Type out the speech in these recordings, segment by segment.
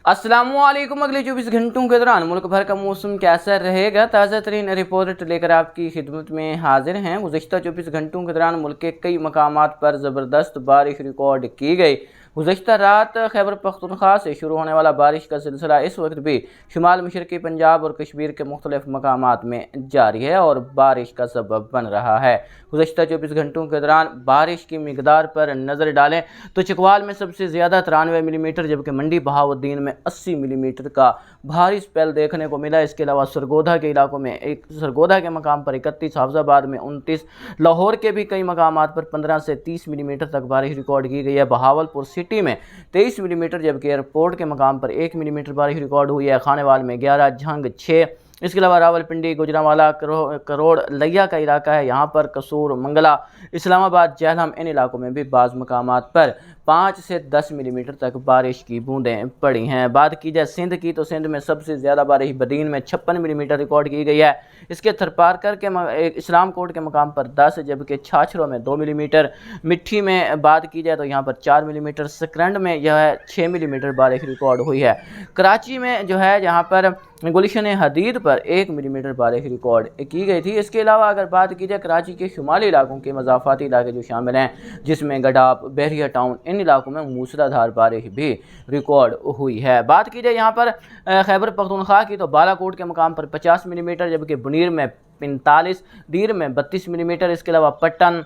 अस्सलामु अलैकुम। अगले 24 घंटों के दौरान मुल्क भर का मौसम कैसा रहेगा, ताज़ा तरीन रिपोर्ट लेकर आपकी खिदमत में हाजिर हैं। गुज़श्ता 24 घंटों के दौरान मुल्क के कई मकामात पर ज़बरदस्त बारिश रिकॉर्ड की गई। गुज़श्ता रात खैबर पख्तूनख्वा से शुरू होने वाला बारिश का सिलसिला इस वक्त भी शुमाल मशरक़ी पंजाब और कश्मीर के मुख्तलिफ मकामात में जारी है और बारिश का सबब बन रहा है। गुज़श्ता 24 घंटों के दौरान बारिश की मिकदार पर नज़र डालें तो चकवाल में सबसे ज़्यादा 93 मिलीमीटर, जबकि मंडी बहाउद्दीन में 80 मिलीमीटर का भारी स्पेल देखने को मिला। इसके अलावा सरगोधा के इलाकों में सरगोधा के मकाम पर 31, हाफजाबाद में 29, लाहौर के भी कई मकामात पर 15 से 30 मिलीमीटर तक बारिश रिकॉर्ड की गई है। बहावलपुर सिटी में 23 मिलीमीटर, जबकि एयरपोर्ट के मकाम पर 1 मिलीमीटर बारिश रिकॉर्ड हुई है। खानेवाल में 11, झंग 6। इसके अलावा रावलपिंडी, गुजरांवाला, करोड़ लिया का इलाका है, यहाँ पर कसूर, मंगला, इस्लामाबाद, जहलम, इन इलाकों में भी बाज़ मकामात पर 5 से 10 मिलीमीटर तक बारिश की बूंदें पड़ी हैं। बात की जाए सिंध की तो सिंध में सबसे ज़्यादा बारिश बदीन में 56 मिलीमीटर रिकॉर्ड की गई है। इसके थरपारकर के इस्लाम कोट के मकाम पर 10, जबकि छाछरों में 2 मिलीमीटर। मिट्टी में बात की जाए तो यहाँ पर 4 मिलीमीटर। सकरंड में यह है 6 मिलीमीटर बारिश रिकॉर्ड हुई है। कराची में जो है यहाँ पर गुलशन हदीद पर 1 मिलीमीटर बारिश रिकॉर्ड की गई थी। इसके अलावा अगर बात की जाए कराची के शुमाली इलाकों के मज़ाफ़ाती इलाके जो शामिल हैं, जिसमें गडाप, बहरिया टाउन, इन इलाकों में मूसलाधार बारिश भी रिकॉर्ड हुई है। बात की जाए यहाँ पर खैबर पख्तूनख्वा की तो बालाकोट के मकाम पर 50 मिलीमीटर, जबकि बुनीर में 45, दीर में 32 मिलीमीटर। इसके अलावा पट्टन,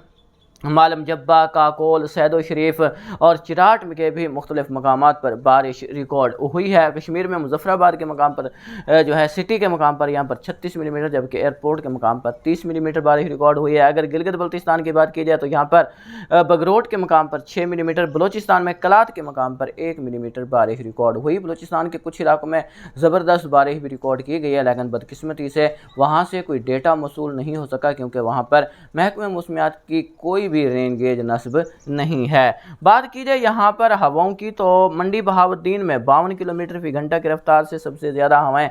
मालम जब्बा, काकोल, सैदो शरीफ और चिराट के भी मुख्तलिफ मकामात पर बारिश रिकॉर्ड हुई है। कश्मीर में मुजफ्फराबाद के मकाम पर जो है सिटी के मकाम पर यहाँ पर 36 मिलीमीटर, जबकि एयरपोर्ट के मकाम पर 30 मिलीमीटर बारिश रिकॉर्ड हुई है। अगर गिलगित बल्तिस्तान की बात की जाए तो यहाँ पर बगरोट के मकाम पर 6 मिलीमीटर, बलोचिस्तान में कलात के मकाम पर 1 मिलीमीटर बारिश रिकॉर्ड हुई। बलोचिस्तान के कुछ इलाकों में ज़बरदस्त बारिश भी रिकॉर्ड की गई है, लेकिन बदकिस्मती से वहाँ से कोई डेटा मौसूल नहीं हो सका, क्योंकि वहाँ पर महकमे मौसमियात की कोई भी रेन गेज नस्ब नहीं है। बात की जाए यहाँ पर हवाओं की तो मंडी बहाउद्दीन में 52 किलोमीटर फी घंटा की रफ्तार से सबसे ज़्यादा हवाएं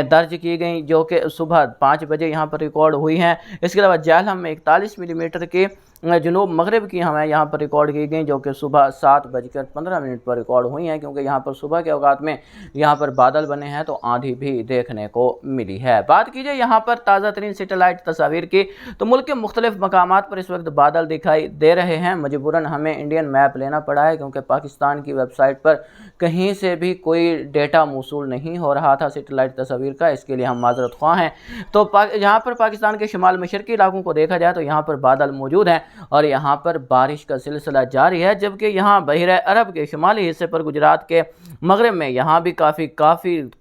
दर्ज की गई, जो कि सुबह 5 बजे यहाँ पर रिकॉर्ड हुई हैं। इसके अलावा जहलम में 41 मिलीमीटर की जनूब मगरब की हवाएं यहाँ पर रिकॉर्ड की गई, जो कि सुबह 7:15 पर रिकॉर्ड हुई हैं, क्योंकि यहाँ पर सुबह के औकात में यहाँ पर बादल बने हैं तो आंधी भी देखने को मिली है। बात कीजिए यहाँ पर ताज़ा तरीन सैटेलाइट तस्वीर की तो मुल्क के मुख्तलिफ मकामात पर इस वक्त बादल दिखाई दे रहे हैं। मजबूरन हमें इंडियन मैप लेना पड़ा है, क्योंकि पाकिस्तान की वेबसाइट पर कहीं से भी कोई डेटा मौसूल नहीं हो रहा था सैटेलाइट तस्वीर का। इसके लिए हम माजरत ख्वाह हैं। तो यहाँ पर पाकिस्तान के शुमाल मशरक़ी इलाकों को देखा जाए तो यहाँ पर बादल मौजूद हैं और यहाँ पर बारिश का सिलसिला जारी है, जबकि यहाँ बहरे अरब के शुमाली हिस्से पर गुजरात के मगरब में यहाँ भी काफ़ी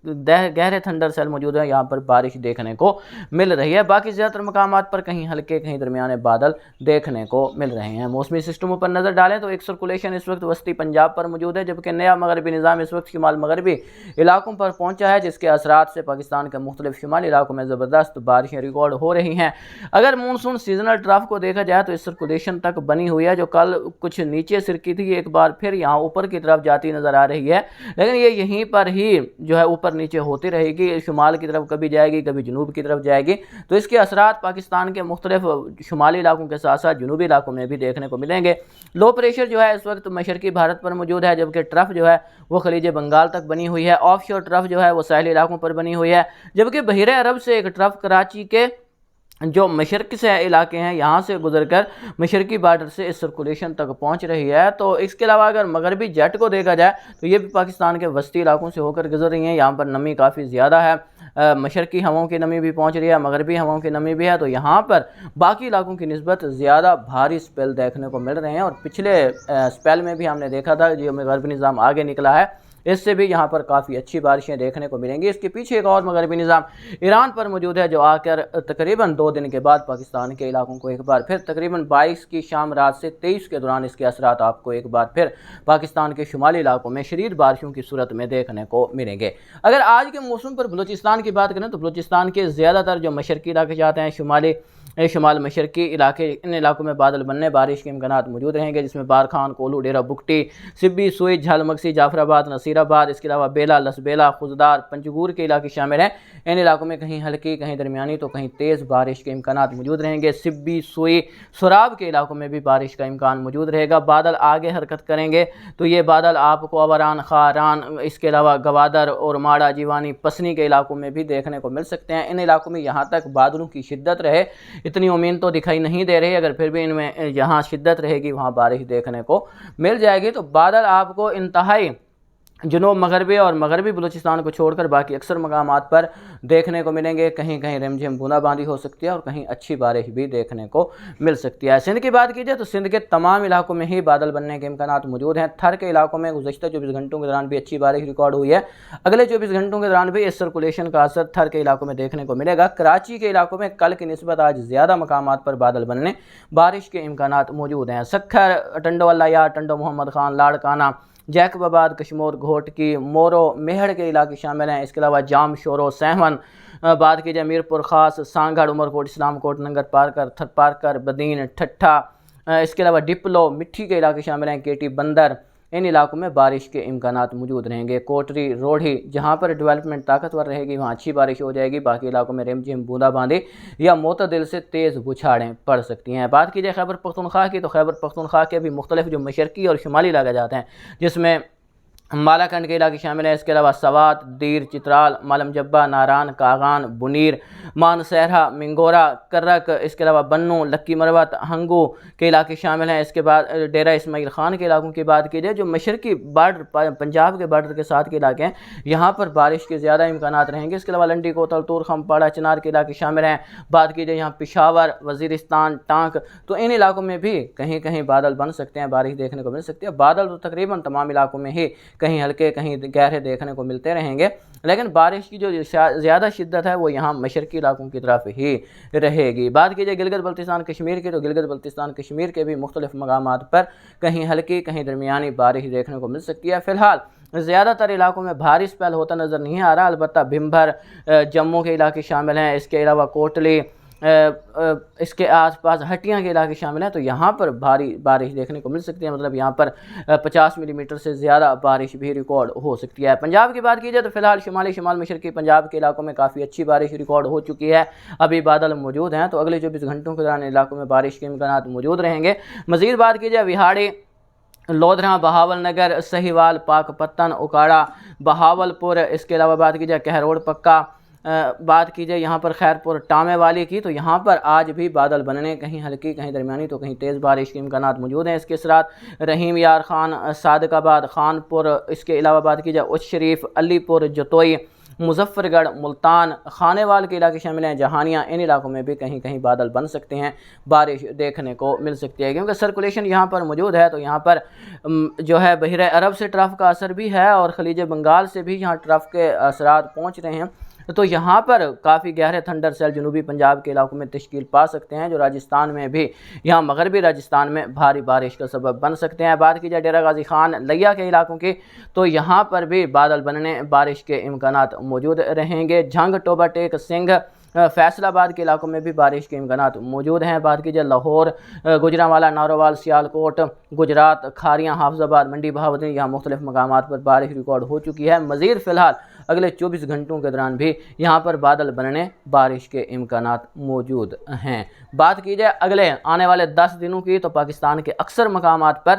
गहरे थंडर सेल मौजूद है। यहाँ पर बारिश देखने को मिल रही है। बाकी ज़्यादातर मकामात पर कहीं हल्के कहीं दरमियाने बादल देखने को मिल रहे हैं। मौसमी सिस्टमों पर नज़र डालें तो एक सर्कुलेशन इस वक्त वस्ती पंजाब पर मौजूद है, जबकि नया मगरबी निज़ाम इस वक्त शुमाल मगरबी इलाकों पर पहुँचा है, जिसके असरात से पाकिस्तान के मुख्तलिफ शुमाली इलाकों में ज़बरदस्त बारिशें रिकॉर्ड हो रही हैं। अगर मानसून सीजनल ट्रफ को देखा जाए तो इस सर्कुलेशन तक बनी हुई है, जो कल कुछ नीचे सिरकी थी, एक बार फिर यहाँ ऊपर की तरफ जाती नज़र आ रही है, लेकिन ये यहीं पर ही जो है ऊपर नीचे होती रहेगी। शुमाल की तरफ कभी जाएगी, कभी जनूब की तरफ जाएगी, तो इसके असरात पाकिस्तान के मुख्तलिफ शुमाली इलाकों के साथ साथ जनूबी इलाकों में भी देखने को मिलेंगे। लो प्रेशर जो है इस वक्त मशरकी भारत पर मौजूद है, जबकि ट्रफ जो है वो खलीज बंगाल तक बनी हुई है। ऑफ शोर ट्रफ जो है वो साहिली इलाकों पर बनी हुई है, जबकि बहरे अरब से एक ट्रफ कराची के जो मशरक़ से इलाके हैं यहाँ से गुजरकर मशरक़ी बार्डर से इस सर्कुलेशन तक पहुँच रही है। तो इसके अलावा अगर मगरबी जेट को देखा जाए तो ये भी पाकिस्तान के वस्ती इलाकों से होकर गुजर रही हैं। यहाँ पर नमी काफ़ी ज़्यादा है, मशरक़ी हवाओं की नमी भी पहुँच रही है, मगरबी हवाओं की नमी भी है, तो यहाँ पर बाकी इलाकों की निस्बत ज़्यादा भारी स्पेल देखने को मिल रहे हैं। और पिछले स्पेल में भी हमने देखा था जो मगरबी निज़ाम आगे निकला है, इससे भी यहाँ पर काफ़ी अच्छी बारिशें देखने को मिलेंगी। इसके पीछे एक और मगरबी निज़ाम ईरान पर मौजूद है, जो आकर तकरीबन 2 दिन के बाद पाकिस्तान के इलाकों को एक बार फिर तकरीबन 22 की शाम रात से 23 के दौरान इसके असरात आपको एक बार फिर पाकिस्तान के शुमाली इलाकों में शदीद बारिशों की सूरत में देखने को मिलेंगे। अगर आज के मौसम पर बलूचिस्तान की बात करें तो बलूचिस्तान के ज़्यादातर जो मशरकी इलाके जाते हैं, शुमाली شمال مشرقی علاقے ان علاقوں میں بادل بننے بارش کے امکانات موجود رہیں گے، جس میں بارخان، کولو، ڈیرہ بگٹی، سبی، سوئی، جھل مکسی، جعفر آباد، نصیر آباد، اس کے علاوہ بیلا، لسبیلا، خزدار، پنجگور کے علاقے شامل ہیں۔ ان علاقوں میں کہیں ہلکی، کہیں درمیانی تو کہیں تیز بارش کے امکانات موجود رہیں گے۔ سبی، سوئی، سراب کے علاقوں میں بھی بارش کا امکان موجود رہے گا۔ بادل آگے حرکت کریں گے تو یہ بادل آپ کو اوران، خاران، اس کے علاوہ گوادر اور ماڑا، جیوانی، پسنی کے علاقوں میں بھی دیکھنے کو مل سکتے ہیں۔ ان علاقوں میں یہاں تک بادلوں کی شدت رہے اتنی امید تو دکھائی نہیں دے رہی، اگر پھر بھی ان میں جہاں شدت رہے گی وہاں بارش دیکھنے کو مل جائے گی۔ تو بادل آپ کو انتہائی جنوب مغربی اور مغربی بلوچستان کو چھوڑ کر باقی اکثر مقامات پر دیکھنے کو ملیں گے۔ کہیں کہیں رم جھم بوندا باندی ہو سکتی ہے اور کہیں اچھی بارش بھی دیکھنے کو مل سکتی ہے۔ سندھ کی بات کی جائے تو سندھ کے تمام علاقوں میں ہی بادل بننے کے امکانات موجود ہیں۔ تھر کے علاقوں میں گزشتہ 24 گھنٹوں کے دوران بھی اچھی بارش ریکارڈ ہوئی ہے۔ اگلے 24 گھنٹوں کے دوران بھی اس سرکولیشن کا اثر تھر کے علاقوں میں دیکھنے کو ملے گا۔ کراچی کے علاقوں میں کل کی نسبت آج زیادہ مقامات پر بادل بننے بارش کے امکانات موجود ہیں۔ سکھر، ٹنڈو اللہ، ٹنڈو محمد خان، لاڑکانہ، جیکب آباد، کشمور، گھوٹکی، مورو، میہڑ کے علاقے شامل ہیں۔ اس کے علاوہ جام، شورو، سہون، بات کی جائے میر پور خاص، سانگھڑ، عمرکوٹ، اسلام کوٹ، ننگر پارکر، تھر پارکر، بدین، ٹھٹھا، اس کے علاوہ ڈپلو، مٹھی کے علاقے شامل ہیں۔ کیٹی، بندر، ان علاقوں میں بارش کے امکانات موجود رہیں گے۔ کوٹری، روڑھی، جہاں پر ڈیولپمنٹ طاقتور رہے گی وہاں اچھی بارش ہو جائے گی۔ باقی علاقوں میں رم جھم بوندا باندی یا معتدل سے تیز بچھاڑیں پڑ سکتی ہیں۔ بات کی جائے خیبر پختونخوا کی تو خیبر پختونخوا کے بھی مختلف جو مشرقی اور شمالی علاقے جاتے ہیں، جس میں مالاکنڈ کے علاقے شامل ہیں۔ اس کے علاوہ سوات، دیر، چترال، مالم جبہ، ناران، کاغان، بنیر، مانسہرہ، منگورا، کرک، اس کے علاوہ بنو، لکی مروت، ہنگو کے علاقے شامل ہیں۔ اس کے بعد ڈیرہ اسماعیل خان کے علاقوں کی بات کی جائے جو مشرقی بارڈر پنجاب کے بارڈر کے ساتھ کے علاقے ہیں، یہاں پر بارش کے زیادہ امکانات رہیں گے۔ اس کے علاوہ لنڈی، کوتل، تور، خمپاڑہ، چنار کے علاقے شامل ہیں۔ بات کی جائے یہاں پشاور، وزیرستان، ٹانک، تو ان علاقوں میں بھی کہیں کہیں بادل بن سکتے ہیں، بارش دیکھنے کو مل سکتی ہے۔ بادل تو تقریباً تمام علاقوں میں ہی کہیں ہلکے کہیں گہرے دیکھنے کو ملتے رہیں گے، لیکن بارش کی جو زیادہ شدت ہے وہ یہاں مشرقی علاقوں کی طرف ہی رہے گی۔ بات کی جائے گلگت بلتستان کشمیر کی تو گلگت بلتستان کشمیر کے بھی مختلف مقامات پر کہیں ہلکی کہیں درمیانی بارش دیکھنے کو مل سکتی ہے۔ فی الحال زیادہ تر علاقوں میں بھاری اسپیل ہوتا نظر نہیں آ رہا، البتہ بھمبر، جموں کے علاقے شامل ہیں۔ اس کے علاوہ کوٹلی، اس کے آس پاس ہٹیاں کے علاقے شامل ہیں، تو یہاں پر بھاری بارش دیکھنے کو مل سکتی ہے، مطلب یہاں پر 50 ملی میٹر سے زیادہ بارش بھی ریکارڈ ہو سکتی ہے۔ پنجاب کی بات کی جائے تو فی الحال شمال مشرقی پنجاب کے علاقوں میں کافی اچھی بارش ریکارڈ ہو چکی ہے، ابھی بادل موجود ہیں، تو اگلے 24 گھنٹوں کے دوران علاقوں میں بارش کے امکانات موجود رہیں گے۔ مزید بات کی جائے وہاڑی، لودھراں، بہاول نگر، سہیوال، پاک پتن، اکاڑا، بہاول پور، اس کے علاوہ بات کی جائے کہروڑ پکا، بات کی جائے یہاں پر خیر پور ٹامے والی کی تو یہاں پر آج بھی بادل بننے کہیں ہلکی کہیں درمیانی تو کہیں تیز بارش کے امکانات موجود ہیں۔ اس کے ساتھ رحیم یار خان، صادق آباد، خان پور، اس کے علاوہ بات کی جائے اچ شریف، علی پور، جتوئی، مظفر گڑھ، ملتان، خانے وال کے علاقے شامل ہیں، جہانیاں، ان علاقوں میں بھی کہیں کہیں بادل بن سکتے ہیں، بارش دیکھنے کو مل سکتی ہے کیونکہ سرکولیشن یہاں پر موجود ہے، تو یہاں پر جو ہے بحیرہ عرب سے ٹرف کا اثر بھی ہے اور خلیج بنگال سے بھی یہاں ٹرف کے اثرات پہنچ رہے ہیں، تو یہاں پر کافی گہرے تھنڈر سیل جنوبی پنجاب کے علاقوں میں تشکیل پا سکتے ہیں، جو راجستھان میں بھی یہاں مغربی راجستھان میں بھاری بارش کا سبب بن سکتے ہیں۔ بات کی جائے ڈیرہ غازی خان، لیا کے علاقوں کی تو یہاں پر بھی بادل بننے بارش کے امکانات موجود رہیں گے۔ جھنگ، ٹوبہ ٹیک، سنگھ، فیصل آباد کے علاقوں میں بھی بارش کے امکانات موجود ہیں۔ بات کی جائے لاہور، گجرانوالا، نارووال، سیالکوٹ، گجرات، کھاریاں، حافظ آباد، منڈی بہاولپور، یہاں مختلف مقامات پر بارش ریکارڈ ہو چکی ہے۔ مزید فی الحال اگلے 24 گھنٹوں کے دوران بھی یہاں پر بادل بننے بارش کے امکانات موجود ہیں۔ بات کی جائے اگلے آنے والے 10 دنوں کی تو پاکستان کے اکثر مقامات پر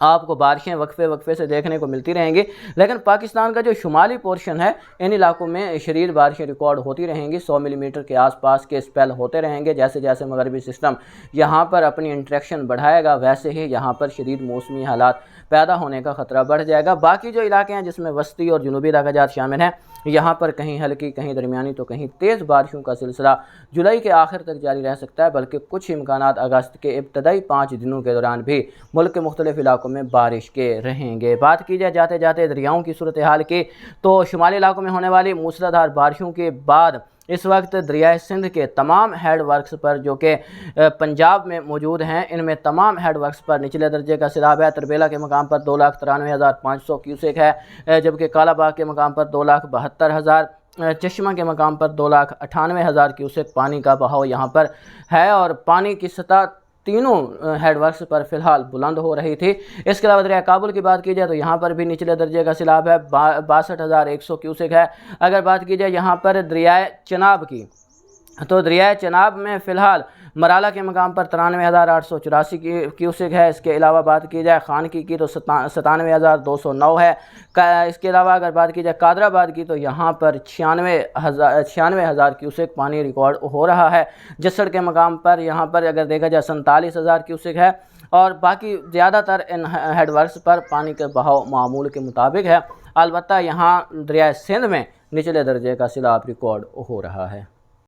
آپ کو بارشیں وقفے سے دیکھنے کو ملتی رہیں گی، لیکن پاکستان کا جو شمالی پورشن ہے ان علاقوں میں شدید بارشیں ریکارڈ ہوتی رہیں گی، 100 ملی میٹر کے آس پاس کے اسپیل ہوتے رہیں گے۔ جیسے جیسے مغربی سسٹم یہاں پر اپنی انٹریکشن بڑھائے گا ویسے ہی یہاں پر شدید موسمی حالات پیدا ہونے کا خطرہ بڑھ جائے گا۔ باقی جو علاقے ہیں جس میں وسطی اور جنوبی علاقہ جات شامل ہیں، یہاں پر کہیں ہلکی کہیں درمیانی تو کہیں تیز بارشوں کا سلسلہ جولائی کے آخر تک جاری رہ سکتا ہے، بلکہ کچھ امکانات اگست کے ابتدائی 5 دنوں کے دوران بھی ملک کے مختلف علاقوں میں بارش کے رہیں گے۔ بات کی جائے جاتے جاتے دریاؤں کی صورتحال کی تو شمالی علاقوں میں ہونے والی موسلادھار بارشوں کے بعد اس وقت دریائے سندھ کے تمام ہیڈ ورکس پر جو کہ پنجاب میں موجود ہیں، ان میں تمام ہیڈ ورکس پر نچلے درجے کا سیلاب ہے۔ تربیلا کے مقام پر 2,93,500 کیوسیک ہے، جبکہ کالا باغ کے مقام پر 2,72,000، चश्मा के मकाम पर 2,98,000 क्यूसेक पानी का बहाव यहाँ पर है और पानी की सतह तीनों हेडवर्क्स पर फिलहाल बुलंद हो रही थी। इसके अलावा दरिया काबुल की बात की जाए तो यहाँ पर भी निचले दर्जे का सैलाब है, 62,100 क्यूसेक है। अगर बात की जाए यहाँ पर दरियाए चनाब की, तो दरियाए चनाब में फ़िलहाल मराला के मकाम पर 93,884 क्यूसेक है। इसके अलावा बात की जाए खानकी की तो 97,209 है। इसके अलावा अगर बात की जाए कादराबाद की तो यहाँ पर 96,000 क्यूसेक पानी रिकॉर्ड हो रहा है। जसड़ के मकाम पर यहाँ पर अगर देखा जाए 47,000 क्यूसेक है और बाकी ज़्यादातर इन हेडवर्क्स पर पानी के बहाव मामूल के मुताबिक है। अलबत्ता यहाँ दरिया सिंध में निचले दर्जे का सैलाब रिकॉर्ड हो रहा है।